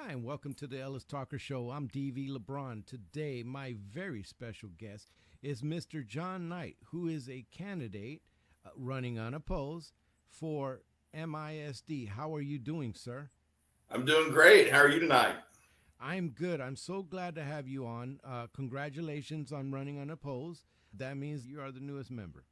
Hi, and welcome to the Ellis Talker Show. I'm DV LeBron. Today, my very special guest is Mr. John Knight, who is a candidate running unopposed for MISD. How are you doing, sir? I'm doing great. How are you tonight? I'm good. I'm so glad to have you on. Congratulations on running unopposed. That means you are the newest member.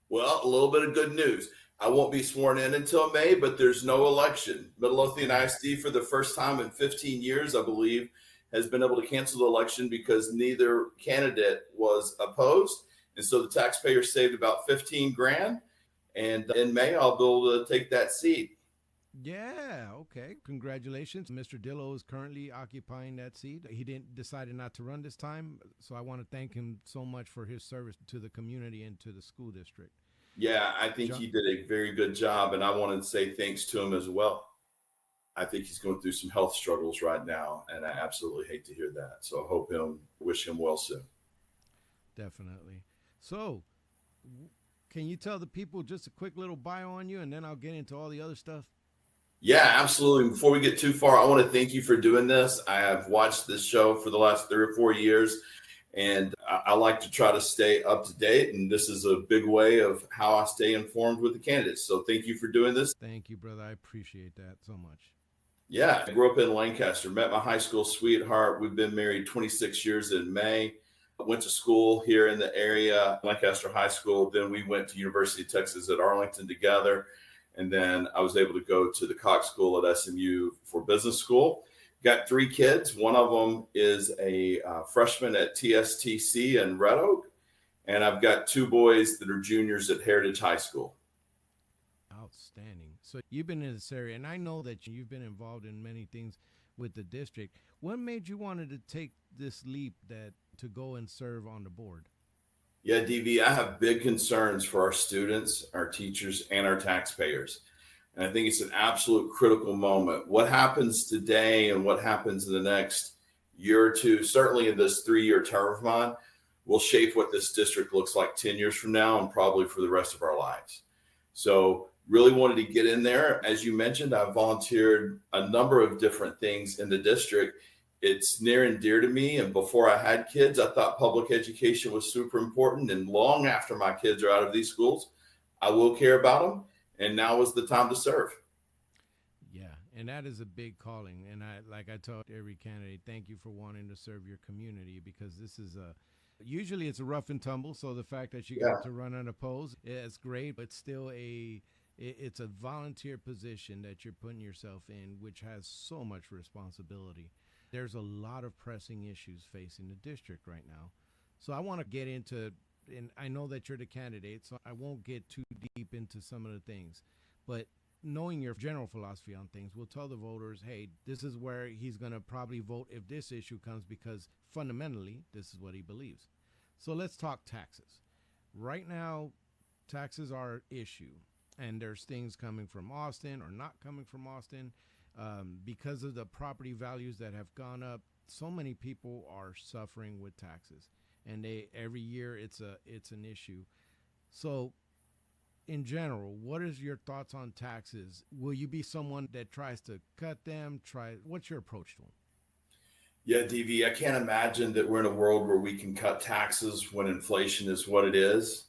Well, a little bit of good news. I won't be sworn in until May, but there's no election. Midlothian Oh, ISD, for the first time in 15 years, I believe, has been able to cancel the election because neither candidate was opposed. And so the taxpayers saved about 15 grand. And in May, I'll be able to take that seat. yeah. Okay. Congratulations. Mr. Dillo is currently occupying that seat. He didn't decided not to run this time, so I want to thank him so much for his service to the community and to the school district. Yeah, I think John, he did a very good job. And I wanted to say thanks to him as well. I think he's going through some health struggles right now, and I absolutely hate to hear that. So I wish him well soon. definitely. So, can you tell the people just a quick little bio on you, and then I'll get into all the other stuff? Yeah, absolutely. Before we get too far, I want to thank you for doing this. I have watched this show for the last 3 or 4 years, and I like to try to stay up to date. And this is a big way of how I stay informed with the candidates. So thank you for doing this. Thank you, brother. I appreciate that so much. Yeah, I grew up in Lancaster, met my high school sweetheart. We've been married 26 years in May. I went to school here in the area, Lancaster High School. Then we went to University of Texas at Arlington together. And then I was able to go to the Cox School at SMU for business school. Got 3 kids. One of them is a freshman at TSTC in Red Oak. And I've got 2 boys that are juniors at Heritage High School. Outstanding. So you've been in this area, and I know that you've been involved in many things with the district. What made you wanted to take this leap that to go and serve on the board? Yeah, DV, I have big concerns for our students, our teachers, and our taxpayers. And I think it's an absolute critical moment. What happens today and what happens in the next year or two, certainly in this 3-year term of mine, will shape what this district looks like 10 years from now and probably for the rest of our lives. So, really wanted to get in there. As you mentioned, I've volunteered a number of different things in the district. It's near and dear to me. And before I had kids, I thought public education was super important. And long after my kids are out of these schools, I will care about them. And now is the time to serve. Yeah, and that is a big calling. And like I told every candidate, thank you for wanting to serve your community because this is a usually it's a rough and tumble. So the fact that you Yeah. got to run unopposed is great, but still it's a volunteer position that you're putting yourself in, which has so much responsibility. There's a lot of pressing issues facing the district right now. So I want to get into, and I know that you're the candidate, so I won't get too deep into some of the things. But knowing your general philosophy on things, we'll tell the voters, hey, this is where he's going to probably vote if this issue comes because fundamentally, this is what he believes. So let's talk taxes. Right now, taxes are an issue, and there's things coming from Austin or not coming from Austin. Because of the property values that have gone up, so many people are suffering with taxes, and they every year it's an issue. So, in general, what is your thoughts on taxes? Will you be someone that tries to cut them? What's your approach to them? Yeah, DV, I can't imagine that we're in a world where we can cut taxes when inflation is what it is.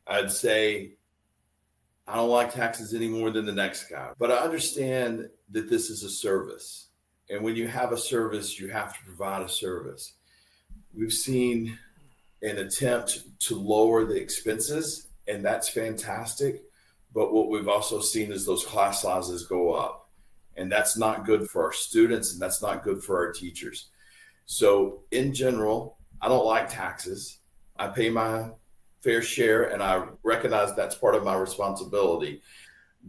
I'd say I don't like taxes any more than the next guy, but I understand that this is a service. And when you have a service, you have to provide a service. We've seen an attempt to lower the expenses, and that's fantastic. But what we've also seen is those class sizes go up, and that's not good for our students, and that's not good for our teachers. So, in general, I don't like taxes. I pay my fair share, and I recognize that's part of my responsibility.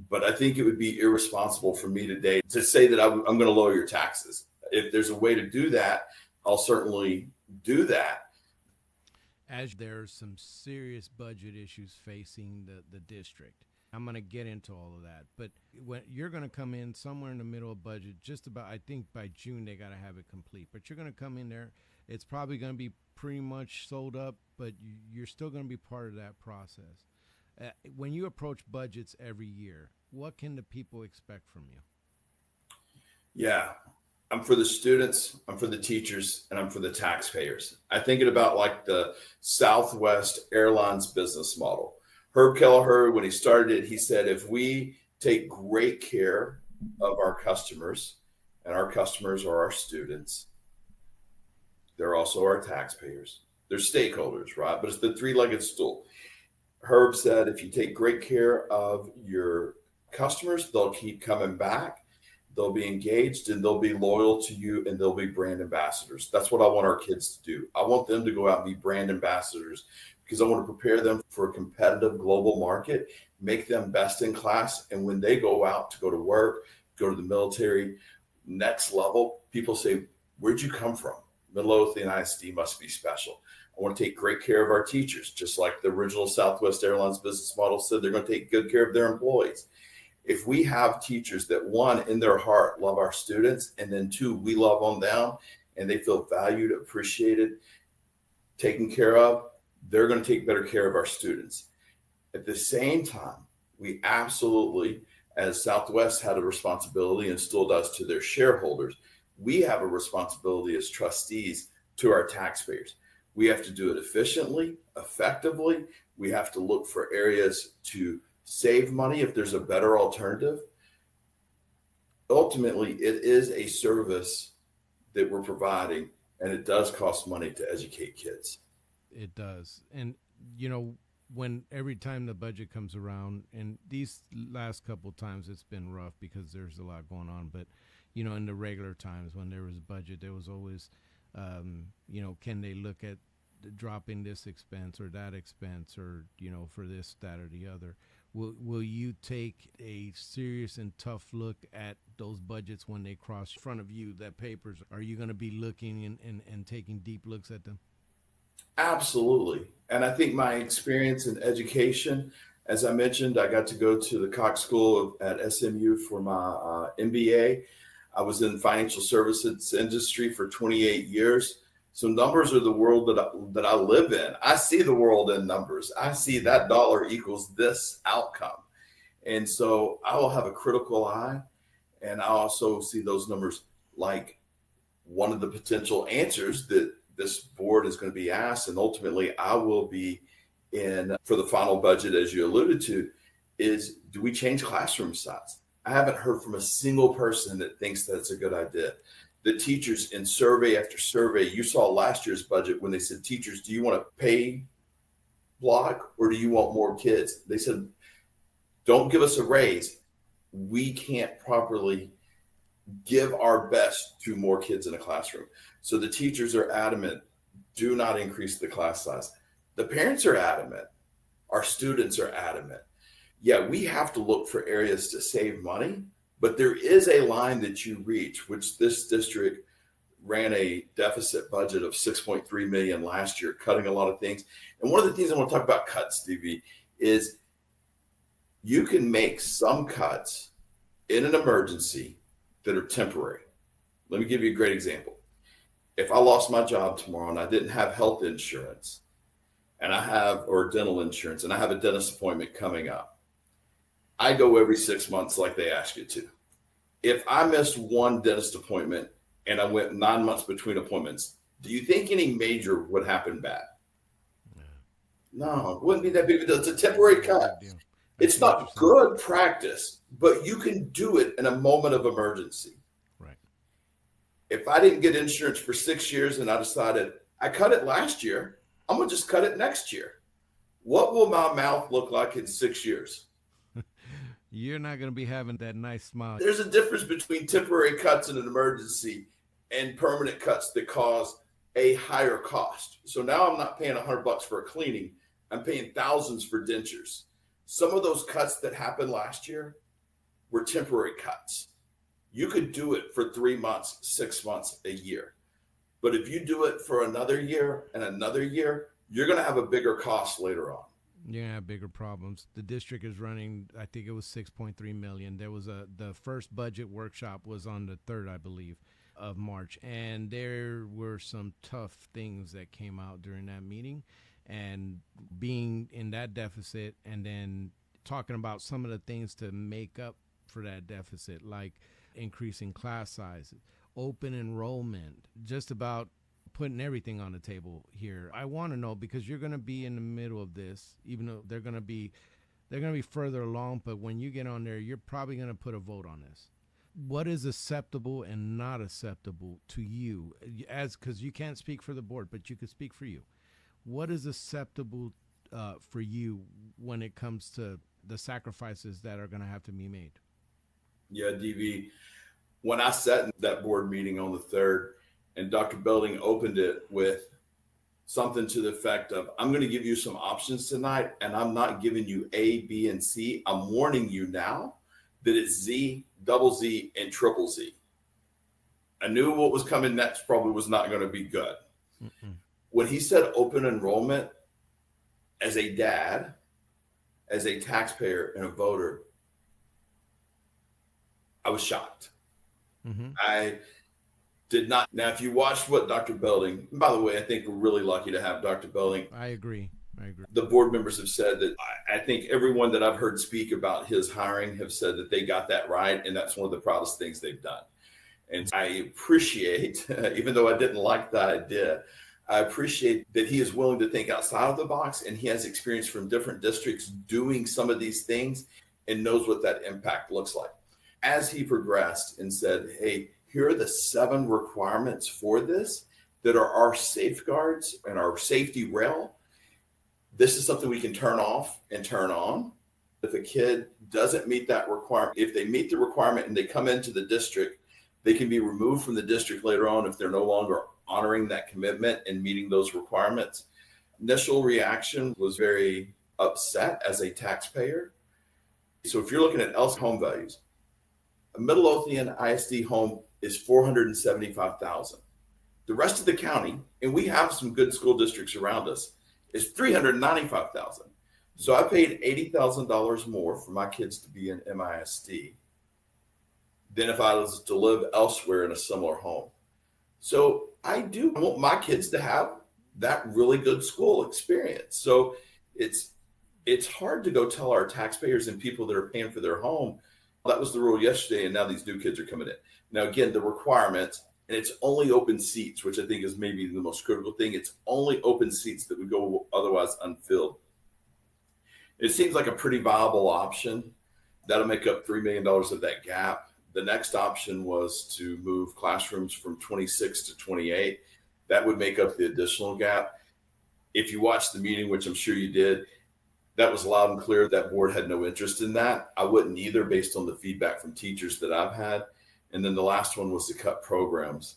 But I think it would be irresponsible for me today to say that I'm going to lower your taxes. If there's a way to do that, I'll certainly do that. As there's some serious budget issues facing the district. I'm going to get into all of that. But when you're going to come in somewhere in the middle of budget, just about, I think by June, they got to have it complete. But you're going to come in there. It's probably going to be pretty much sold up, but you're still going to be part of that process. When you approach budgets every year, what can the people expect from you? Yeah. I'm for the students, I'm for the teachers, and I'm for the taxpayers. I think it about like the Southwest Airlines business model. Herb Kelleher, when he started it, he said, if we take great care of our customers, and our customers are our students, they're also our taxpayers. They're stakeholders, right? But it's the three-legged stool. Herb said, if you take great care of your customers, they'll keep coming back. They'll be engaged and they'll be loyal to you and they'll be brand ambassadors. That's what I want our kids to do. I want them to go out and be brand ambassadors because I want to prepare them for a competitive global market, make them best in class. And when they go out to go to work, go to the military, next level, people say, where'd you come from? Midlothian ISD must be special. I want to take great care of our teachers, just like the original Southwest Airlines business model said they're going to take good care of their employees. If we have teachers that, one, in their heart love our students, and then two, we love on them and they feel valued, appreciated, taken care of, they're going to take better care of our students. At the same time, we absolutely, as Southwest had a responsibility and still does to their shareholders, we have a responsibility as trustees to our taxpayers. We have to do it efficiently, effectively. We have to look for areas to save money if there's a better alternative. Ultimately, it is a service that we're providing, and it does cost money to educate kids. It does. And, when every time the budget comes around, and these last couple times it's been rough because there's a lot going on, but, in the regular times when there was budget, there was always, can they look at dropping this expense or that expense or, for this, that, or the other. Will you take a serious and tough look at those budgets when they cross in front of you, that papers? Are you going to be looking and taking deep looks at them? Absolutely. And I think my experience in education, as I mentioned, I got to go to the Cox School at SMU for my MBA. I was in financial services industry for 28 years. So numbers are the world that I live in. I see the world in numbers. I see that dollar equals this outcome. And so I will have a critical eye. And I also see those numbers like one of the potential answers that this board is going to be asked. And ultimately I will be in for the final budget, as you alluded to, is do we change classroom size? I haven't heard from a single person that thinks that's a good idea. The teachers in survey after survey, you saw last year's budget when they said, teachers, do you want to pay block or do you want more kids? They said, don't give us a raise. We can't properly give our best to more kids in a classroom. So the teachers are adamant, do not increase the class size. The parents are adamant. Our students are adamant. Yeah, we have to look for areas to save money. But there is a line that you reach, which this district ran a deficit budget of $6.3 million last year, cutting a lot of things. And one of the things I want to talk about cuts, Stevie, is you can make some cuts in an emergency that are temporary. Let me give you a great example. If I lost my job tomorrow and I didn't have health insurance or dental insurance, and I have a dentist appointment coming up, I go every 6 months like they ask you to. If I missed one dentist appointment and I went 9 months between appointments, do you think any major would happen bad? No, it wouldn't be that big of a deal. It's a temporary cut. It's not good practice, but you can do it in a moment of emergency. Right. If I didn't get insurance for 6 years and I decided I cut it last year, I'm going to just cut it next year. What will my mouth look like in 6 years? You're not going to be having that nice smile. There's a difference between temporary cuts in an emergency and permanent cuts that cause a higher cost. So now I'm not paying $100 for a cleaning. I'm paying thousands for dentures. Some of those cuts that happened last year were temporary cuts. You could do it for 3 months, 6 months, a year. But if you do it for another year and another year, you're going to have a bigger cost later on. You're gonna have bigger problems. The district is running, I think it was $6.3 million. There was the first budget workshop was on the 3rd, I believe, of March. And there were some tough things that came out during that meeting. And being in that deficit and then talking about some of the things to make up for that deficit, like increasing class sizes open enrollment, just about putting everything on the table here. I want to know, because you're going to be in the middle of this, even though they're going to be further along, but when you get on there, you're probably going to put a vote on this. What is acceptable and not acceptable to you, as because you can't speak for the board, but you could speak for you. What is acceptable for you when it comes to the sacrifices that are going to have to be made? Yeah, DV, when I sat in that board meeting on the 3rd and Dr. Belding opened it with something to the effect of, I'm going to give you some options tonight, and I'm not giving you A, B, and C. I'm warning you now that it's Z, double Z, and triple Z. I knew what was coming next probably was not going to be good. Mm-mm. When he said open enrollment, as a dad, as a taxpayer, and a voter, I was shocked. Mm-hmm. I did not. Now, if you watched what Dr. Belding, and by the way, I think we're really lucky to have Dr. Belding. I agree. The board members have said that I think everyone that I've heard speak about his hiring have said that they got that right. And that's one of the proudest things they've done. And I appreciate, even though I didn't like the idea, I appreciate that he is willing to think outside of the box, and he has experience from different districts doing some of these things and knows what that impact looks like. As he progressed and said, hey, here are the 7 requirements for this that are our safeguards and our safety rail. This is something we can turn off and turn on. If a kid doesn't meet that requirement, if they meet the requirement and they come into the district, they can be removed from the district later on if they're no longer honoring that commitment and meeting those requirements. Initial reaction was very upset as a taxpayer. So if you're looking at else home values, a Midlothian ISD home is $475,000. The rest of the county, and we have some good school districts around us, is $395,000. So I paid $80,000 more for my kids to be in MISD than if I was to live elsewhere in a similar home. So I do want my kids to have that really good school experience. So it's hard to go tell our taxpayers and people that are paying for their home, that was the rule yesterday, and now these new kids are coming in. Now, again, the requirements, and it's only open seats, which I think is maybe the most critical thing. It's only open seats that would go otherwise unfilled. It seems like a pretty viable option. That'll make up $3 million of that gap. The next option was to move classrooms from 26 to 28. That would make up the additional gap. If you watched the meeting, which I'm sure you did, that was loud and clear. That board had no interest in that. I wouldn't either, based on the feedback from teachers that I've had. And then the last one was to cut programs.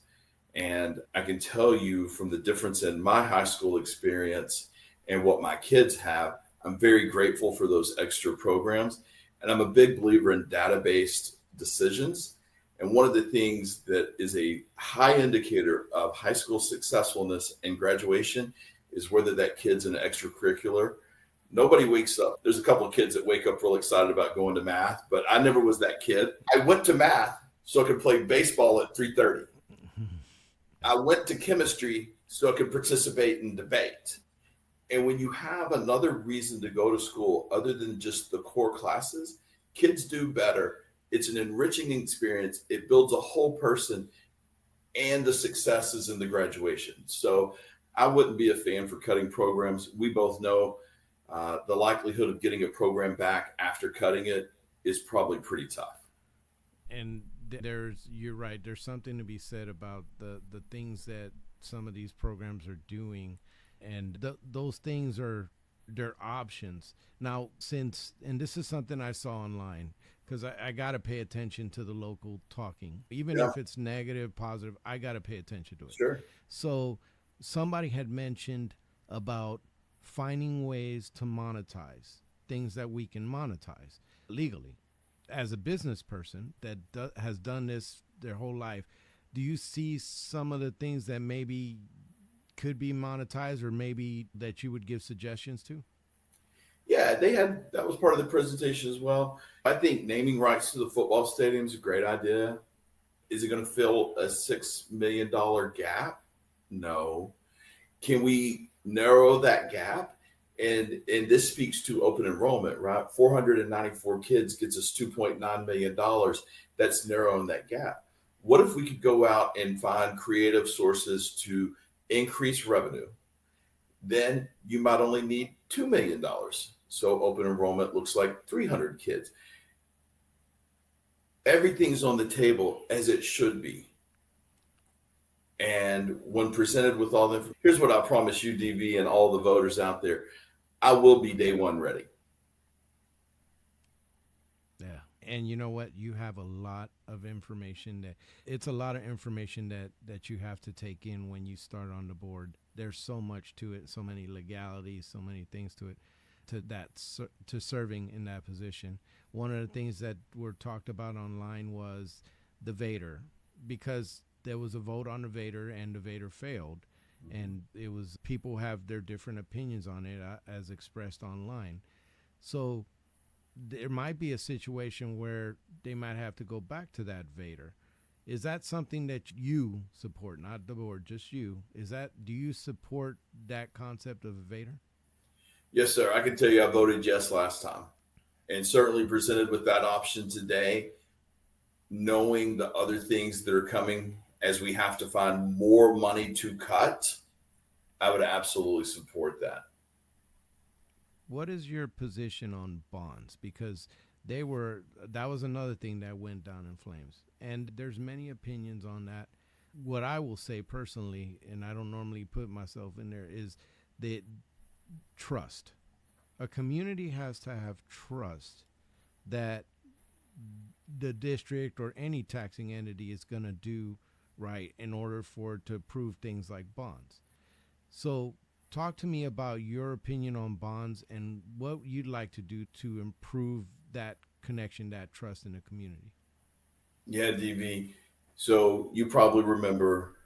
And I can tell you from the difference in my high school experience and what my kids have, I'm very grateful for those extra programs. And I'm a big believer in data-based decisions. And one of the things that is a high indicator of high school successfulness and graduation is whether that kid's in an extracurricular. Nobody wakes up. There's a couple of kids that wake up real excited about going to math, but I never was that kid. I went to math so I could play baseball at 3:30. I went to chemistry so I could participate in debate. And when you have another reason to go to school other than just the core classes, kids do better. It's an enriching experience. It builds a whole person, and the successes in the graduation. So I wouldn't be a fan for cutting programs. We both know the likelihood of getting a program back after cutting it is probably pretty tough. And you're right. There's something to be said about the things that some of these programs are doing, and those things they're options. Now, and this is something I saw online, because I got to pay attention to the local talking. Even if it's negative, positive, I got to pay attention to it. Sure. So somebody had mentioned about finding ways to monetize things that we can monetize legally. As a business person that has done this their whole life, do you see some of the things that maybe could be monetized, or maybe that you would give suggestions to? Yeah, that was part of the presentation as well. I think naming rights to the football stadium is a great idea. Is it going to fill a $6 million gap? No. Can we narrow that gap? And this speaks to open enrollment, right? 494 kids gets us $2.9 million. That's narrowing that gap. What if we could go out and find creative sources to increase revenue? Then you might only need $2 million. So open enrollment looks like 300 kids. Everything's on the table as it should be. And when presented with all the, here's what I promise you, DV, and all the voters out there, I will be day one ready. Yeah. And you know what? You have a lot of information it's a lot of information that you have to take in when you start on the board. There's so much to it, so many legalities, so many things to it, to serving in that position. One of the things that were talked about online was the Vader, because there was a vote on the Vader and the Vader failed. And it was, people have their different opinions on it as expressed online. So there might be a situation where they might have to go back to that Vader. Is that something that you support, not the board, just you? Do you support that concept of a Vader? Yes, sir. I can tell you I voted yes last time, and certainly presented with that option today, knowing the other things that are coming as we have to find more money to cut, I would absolutely support that. What is your position on bonds? Because that was another thing that went down in flames. And there's many opinions on that. What I will say personally, and I don't normally put myself in there, is that trust. A community has to have trust that the district or any taxing entity is going to do right in order for it to approve things like bonds. So talk to me about your opinion on bonds and what you'd like to do to improve that connection, that trust in the community. Yeah, DV. So you probably remember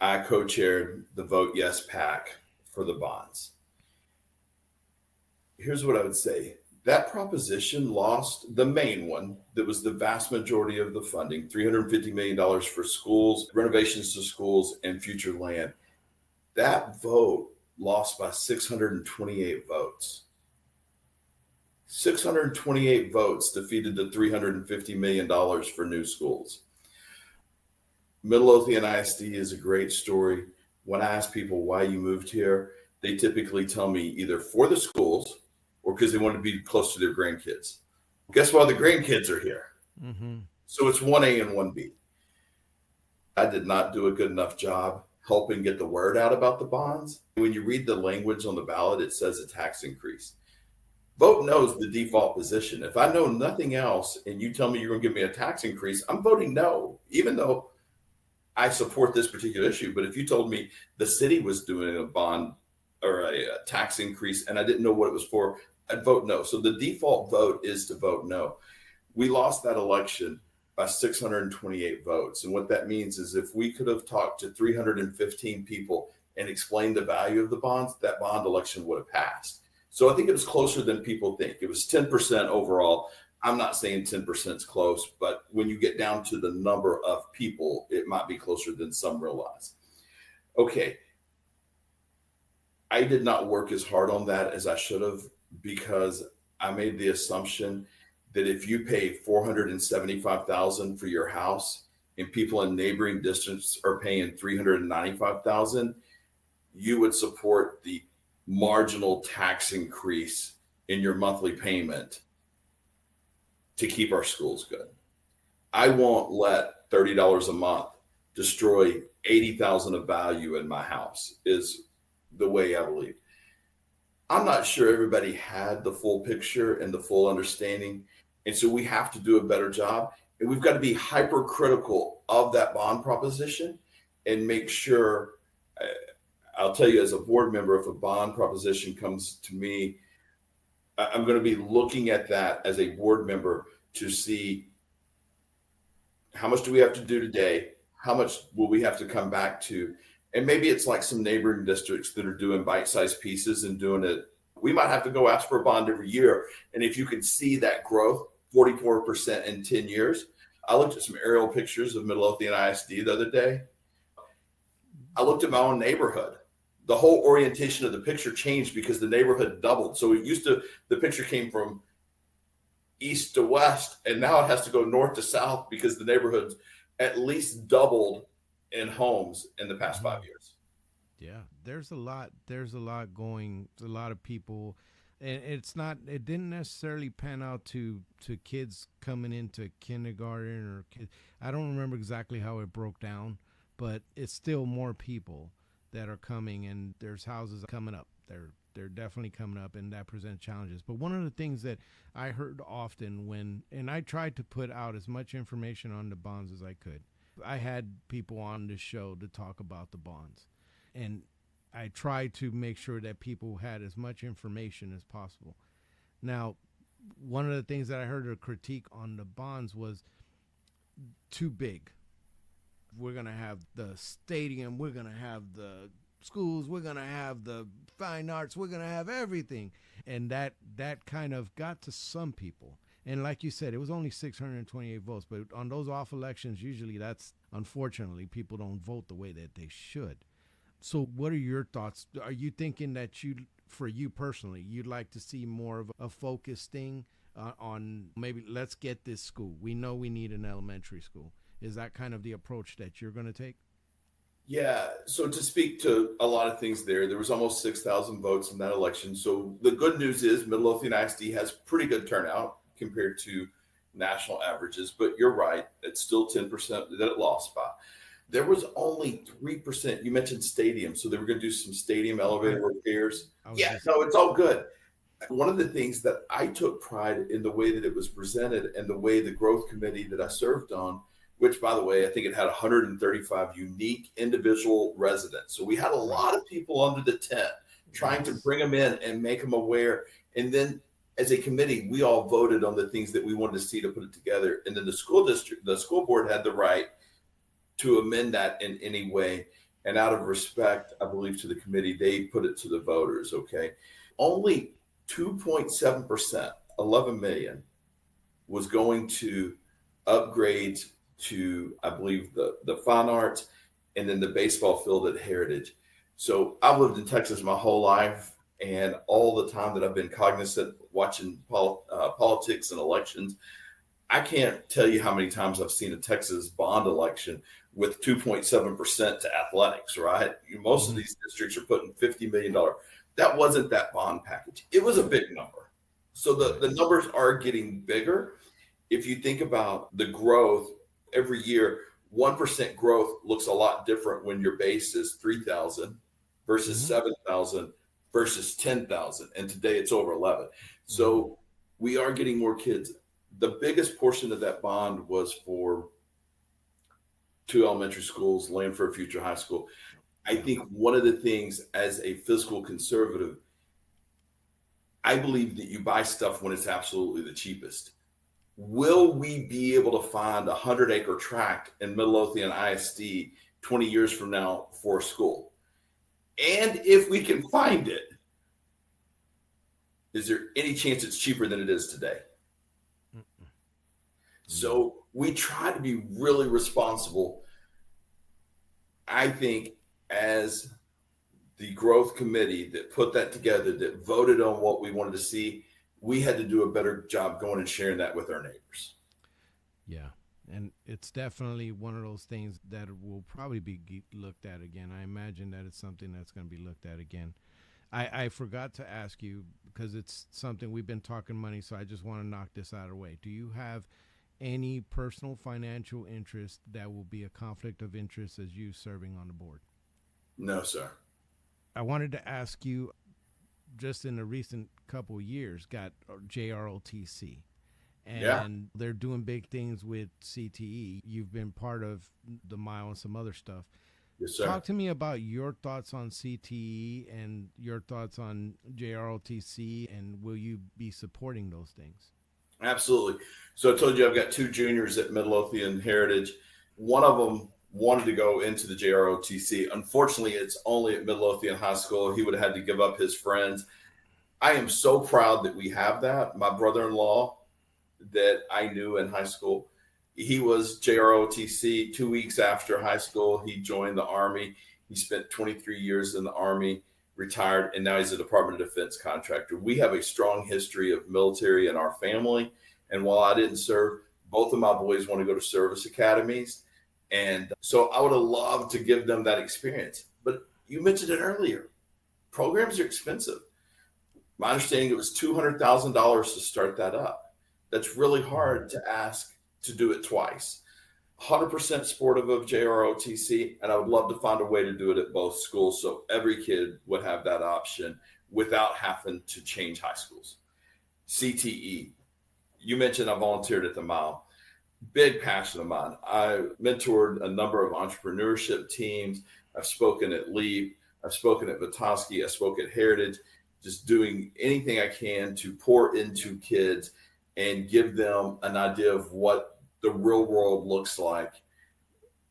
I co-chaired the Vote Yes PAC for the bonds. Here's what I would say. That proposition lost, the main one that was the vast majority of the funding, $350 million for schools, renovations to schools, and future land. That vote lost by 628 votes. 628 votes defeated the $350 million for new schools. Midlothian ISD is a great story. When I ask people why you moved here, they typically tell me either for the schools or because they want to be close to their grandkids. Guess why the grandkids are here? Mm-hmm. So it's 1A and 1B. I did not do a good enough job helping get the word out about the bonds. When you read the language on the ballot, it says a tax increase. Vote no is the default position. If I know nothing else and you tell me you're going to give me a tax increase, I'm voting no, even though I support this particular issue. But if you told me the city was doing a bond or a tax increase and I didn't know what it was for, I'd vote no. So the default vote is to vote no. We lost that election by 628 votes. And what that means is if we could have talked to 315 people and explained the value of the bonds, that bond election would have passed. So I think it was closer than people think. It was 10% overall. I'm not saying 10% is close, but when you get down to the number of people, it might be closer than some realize. Okay. I did not work as hard on that as I should have because I made the assumption that if you pay $475,000 for your house and people in neighboring districts are paying $395,000, you would support the marginal tax increase in your monthly payment to keep our schools good. I won't let $30 a month destroy $80,000 of value in my house is the way I believe. I'm not sure everybody had the full picture and the full understanding. And so we have to do a better job. And we've got to be hypercritical of that bond proposition and make sure, I'll tell you as a board member, if a bond proposition comes to me, I'm going to be looking at that as a board member to see how much do we have to do today? How much will we have to come back to? And maybe it's like some neighboring districts that are doing bite-sized pieces and doing it. We might have to go ask for a bond every year. And if you can see that growth, 44% in 10 years. I looked at some aerial pictures of Midlothian ISD the other day. I looked at my own neighborhood. The whole orientation of the picture changed because the neighborhood doubled. So the picture came from east to west, and now it has to go north to south because the neighborhood at least doubled in homes in the past Mhm. 5 years. Yeah, there's a lot going, a lot of people, and it didn't necessarily pan out to kids coming into kindergarten or kid. I don't remember exactly how it broke down, but it's still more people that are coming, and there's houses coming up. They're definitely coming up, and that presents challenges. But one of the things that I heard often and I tried to put out as much information on the bonds as I could. I had people on the show to talk about the bonds, and I tried to make sure that people had as much information as possible. Now, one of the things that I heard a critique on the bonds was too big. We're going to have the stadium, we're going to have the schools, we're going to have the fine arts, we're going to have everything. And that kind of got to some people. And like you said, it was only 628 votes, but on those off elections, usually that's unfortunately people don't vote the way that they should. So, what are your thoughts? Are you thinking that for you personally, you'd like to see more of a focused thing on maybe let's get this school? We know we need an elementary school. Is that kind of the approach that you're going to take? Yeah. So to speak to a lot of things there was almost 6,000 votes in that election. So the good news is Midlothian ISD has pretty good turnout compared to national averages. But you're right, it's still 10% that it lost by. There was only 3%. You mentioned stadium. So they were going to do some stadium elevator repairs. I was Yeah, just no, it's all good. One of the things that I took pride in the way that it was presented and the way the growth committee that I served on, which by the way, I think it had 135 unique individual residents. So we had a right. lot of people under the tent trying to Yes. bring them in and make them aware. And then as a committee, we all voted on the things that we wanted to see to put it together. And then the school board had the right to amend that in any way. And out of respect, I believe, to the committee, they put it to the voters. Okay. Only 2.7%, 11 million, was going to upgrades to, I believe, the fine arts and then the baseball field at Heritage. So I've lived in Texas my whole life, and all the time that I've been cognizant watching politics and elections, I can't tell you how many times I've seen a Texas bond election with 2.7% to athletics, right? Most of Mm-hmm. these districts are putting $50 million. That wasn't that bond package. It was a big number. So Right. the numbers are getting bigger. If you think about the growth every year, 1% growth looks a lot different when your base is 3,000 versus Mm-hmm. 7,000 versus 10,000. And today it's over 11. Mm-hmm. So we are getting more kids. The biggest portion of that bond was for 2 elementary schools, land for a future high school. I Yeah. think one of the things as a fiscal conservative, I believe that you buy stuff when it's absolutely the cheapest. Will we be able to find a 100-acre tract in Midlothian ISD 20 years from now for a school? And if we can find it, is there any chance it's cheaper than it is today? Mm-mm. No. So we try to be really responsible, I think, as the growth committee that put that together, that voted on what we wanted to see. We had to do a better job going and sharing that with our neighbors. Yeah. And it's definitely one of those things that will probably be looked at again. I imagine that it's something that's going to be looked at again. I forgot to ask you because it's something we've been talking money, so I just want to knock this out of the way. Do you have any personal financial interest that will be a conflict of interest as you serving on the board? No, sir. I wanted to ask you, just in the recent couple of years, got JROTC, Yeah. and they're doing big things with CTE. You've been part of the mile and some other stuff. Yes, sir. Talk to me about your thoughts on CTE and your thoughts on JROTC, and will you be supporting those things? Absolutely. So I told you I've got two juniors at Midlothian Heritage. One of them wanted to go into the JROTC. Unfortunately, it's only at Midlothian High School. He would have had to give up his friends. I am so proud that we have that. My brother-in-law that I knew in high school, he was JROTC. 2 weeks after high school, he joined the Army. He spent 23 years in the Army, retired, and now he's a Department of Defense contractor. We have a strong history of military in our family. And while I didn't serve, both of my boys want to go to service academies. And so I would have loved to give them that experience. But you mentioned it earlier. Programs are expensive. My understanding, it was $200,000 to start that up. That's really hard to ask to do it twice. 100% supportive of JROTC, and I would love to find a way to do it at both schools so every kid would have that option without having to change high schools. CTE, you mentioned I volunteered at the Mile. Big passion of mine. I mentored a number of entrepreneurship teams. I've spoken at LEAP. I've spoken at Vitoski. I spoke at Heritage, just doing anything I can to pour into kids and give them an idea of what the real world looks like,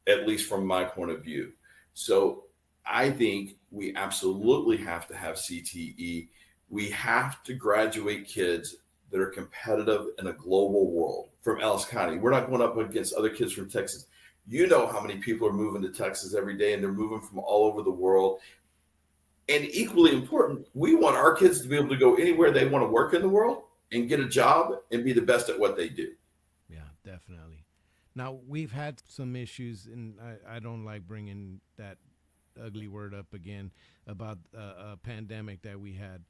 at least from my point of view. So I think we absolutely have to have CTE. We have to graduate kids that are competitive in a global world from Ellis County. We're not going up against other kids from Texas. You know how many people are moving to Texas every day, and they're moving from all over the world. And equally important, we want our kids to be able to go anywhere they want to work in the world and get a job and be the best at what they do. Yeah, definitely. Now, we've had some issues, and I don't like bringing that ugly word up again about a pandemic that we had.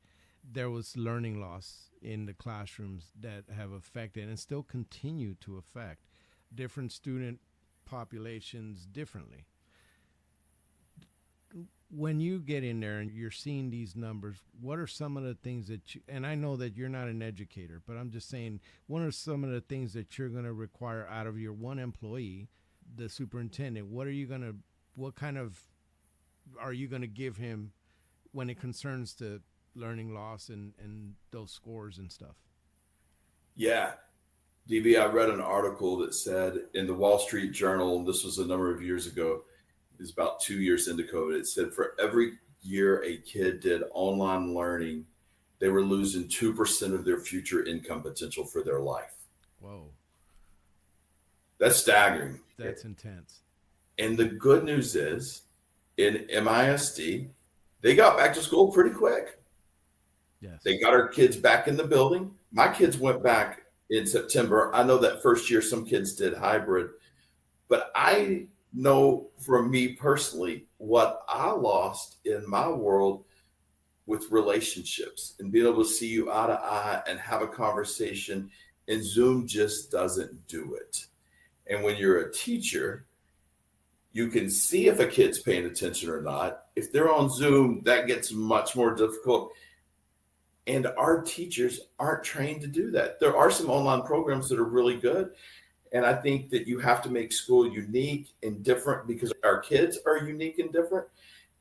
There was learning loss in the classrooms that have affected and still continue to affect different student populations differently. When you get in there and you're seeing these numbers, what are some of the things that you, and I know that you're not an educator, but I'm just saying, what are some of the things that you're going to require out of your one employee, the superintendent? What kind of are you going to give him when it concerns to learning loss and those scores and stuff? Yeah. DB, I read an article that said in the Wall Street Journal, and this was a number of years ago, it was about 2 years into COVID, it said for every year a kid did online learning, they were losing 2% of their future income potential for their life. Whoa. That's staggering. That's intense. And the good news is in MISD, they got back to school pretty quick. Yes. They got our kids back in the building. My kids went back in September. I know that first year some kids did hybrid, but I know from me personally what I lost in my world with relationships and being able to see you eye to eye and have a conversation, and Zoom just doesn't do it. And when you're a teacher, you can see if a kid's paying attention or not. If they're on Zoom, that gets much more difficult. And our teachers aren't trained to do that. There are some online programs that are really good. And I think that you have to make school unique and different because our kids are unique and different.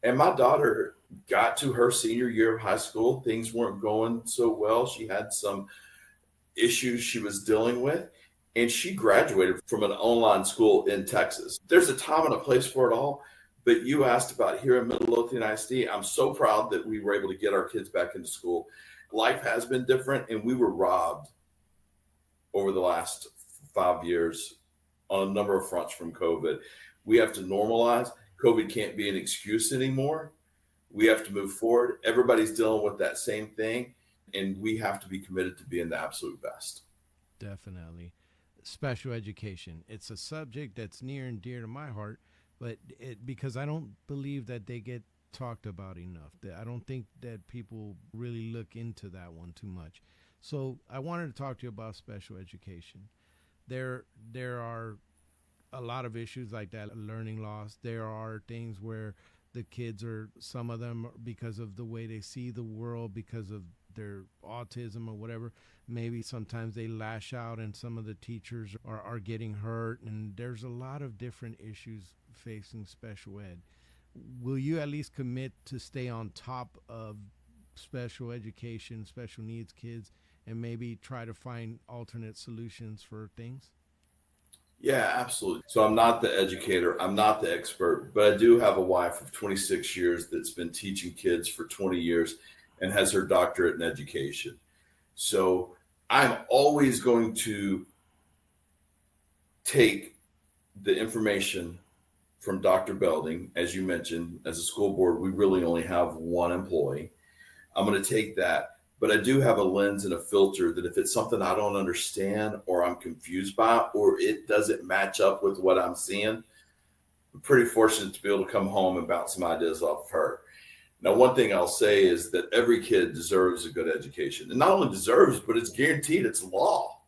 And my daughter got to her senior year of high school. Things weren't going so well. She had some issues she was dealing with. And she graduated from an online school in Texas. There's a time and a place for it all. But you asked about here in Midlothian ISD. I'm so proud that we were able to get our kids back into school. Life has been different, and we were robbed over the last 5 years on a number of fronts from COVID. We have to normalize. COVID can't be an excuse anymore. We have to move forward. Everybody's dealing with that same thing, and we have to be committed to being the absolute best. Definitely. Special education. It's a subject that's near and dear to my heart, but because I don't believe that they get talked about enough. I don't think that people really look into that one too much. So I wanted to talk to you about special education. There are a lot of issues like that, learning loss. There are things where the kids are, some of them, because of the way they see the world, because of their autism or whatever, maybe sometimes they lash out and some of the teachers are getting hurt. And there's a lot of different issues facing special ed. Will you at least commit to stay on top of special education, special needs kids, and maybe try to find alternate solutions for things? Yeah, absolutely. So I'm not the educator. I'm not the expert, but I do have a wife of 26 years that's been teaching kids for 20 years and has her doctorate in education. So I'm always going to take the information from Dr. Belding. As you mentioned, as a school board, we really only have one employee. I'm going to take that, but I do have a lens and a filter that if it's something I don't understand or I'm confused by, or it doesn't match up with what I'm seeing, I'm pretty fortunate to be able to come home and bounce some ideas off of her. Now, one thing I'll say is that every kid deserves a good education, and not only deserves, but it's guaranteed. It's law.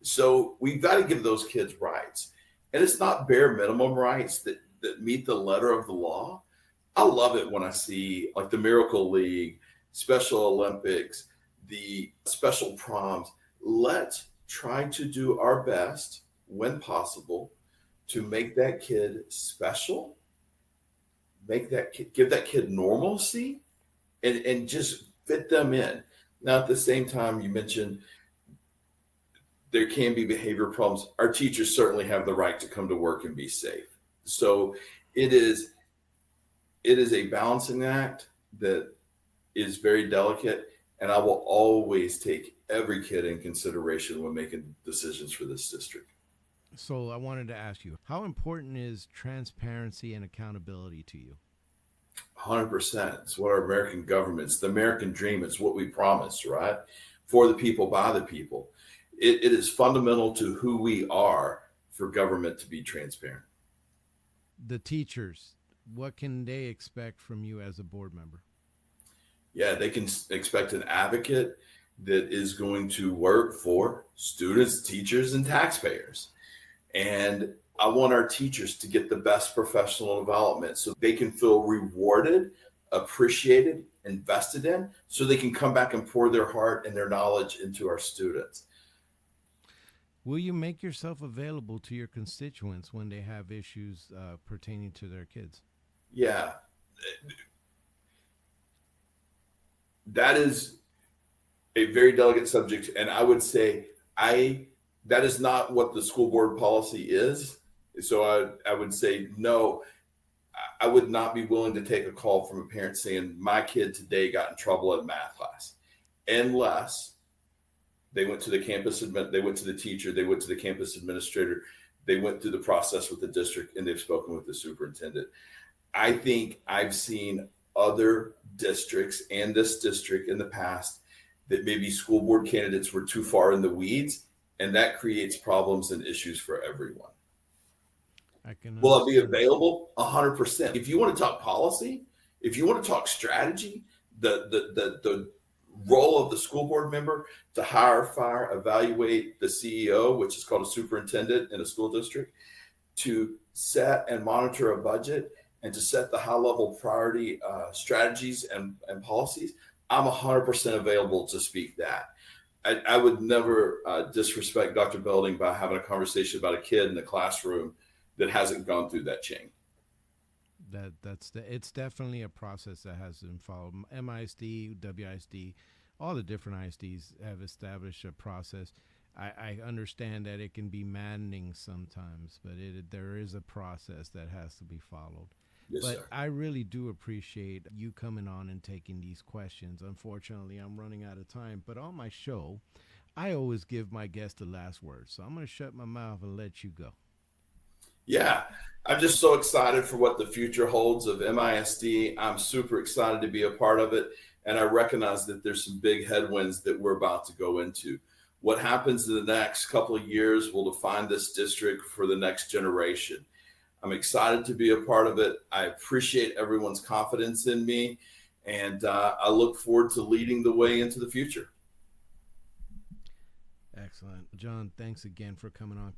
So we've got to give those kids rights, and it's not bare minimum rights that meet the letter of the law. I love it when I see like the Miracle League, Special Olympics, the special proms. Let's try to do our best when possible to make that kid special, make that kid, give that kid normalcy, and just fit them in. Now, at the same time, you mentioned there can be behavior problems. Our teachers certainly have the right to come to work and be safe. So it is a balancing act that is very delicate, and I will always take every kid in consideration when making decisions for this district. So I wanted to ask you, how important is transparency and accountability to you? 100%. It's what our American government's, the American dream. It's what we promised, right? For the people, by the people. It is fundamental to who we are for government to be transparent. The teachers, what can they expect from you as a board member? Yeah, they can expect an advocate that is going to work for students, teachers, and taxpayers. And I want our teachers to get the best professional development so they can feel rewarded, appreciated, invested in, so they can come back and pour their heart and their knowledge into our students. Will you make yourself available to your constituents when they have issues pertaining to their kids? Yeah, that is a very delicate subject. And I would say that is not what the school board policy is. So I would say, no, I would not be willing to take a call from a parent saying my kid today got in trouble in math class, unless they went to the campus, they went to the teacher, they went to the campus administrator, they went through the process with the district, and they've spoken with the superintendent. I think I've seen other districts and this district in the past that maybe school board candidates were too far in the weeds, and that creates problems and issues for everyone. Will I be available? 100%. If you want to talk policy, if you want to talk strategy, the role of the school board member to hire, fire, evaluate the CEO, which is called a superintendent in a school district, to set and monitor a budget, and to set the high level priority strategies and policies, I'm 100% available to speak that. I would never disrespect Dr. Belding by having a conversation about a kid in the classroom that hasn't gone through that chain. It's definitely a process that has been followed. MISD, WISD, all the different ISDs have established a process. I understand that it can be maddening sometimes, but there is a process that has to be followed. Yes, but sir. I really do appreciate you coming on and taking these questions. Unfortunately, I'm running out of time, but on my show, I always give my guest the last word. So I'm going to shut my mouth and let you go. Yeah, I'm just so excited for what the future holds of MISD. I'm super excited to be a part of it. And I recognize that there's some big headwinds that we're about to go into. What happens in the next couple of years will define this district for the next generation. I'm excited to be a part of it. I appreciate everyone's confidence in me, and I look forward to leading the way into the future. Excellent. John, thanks again for coming on.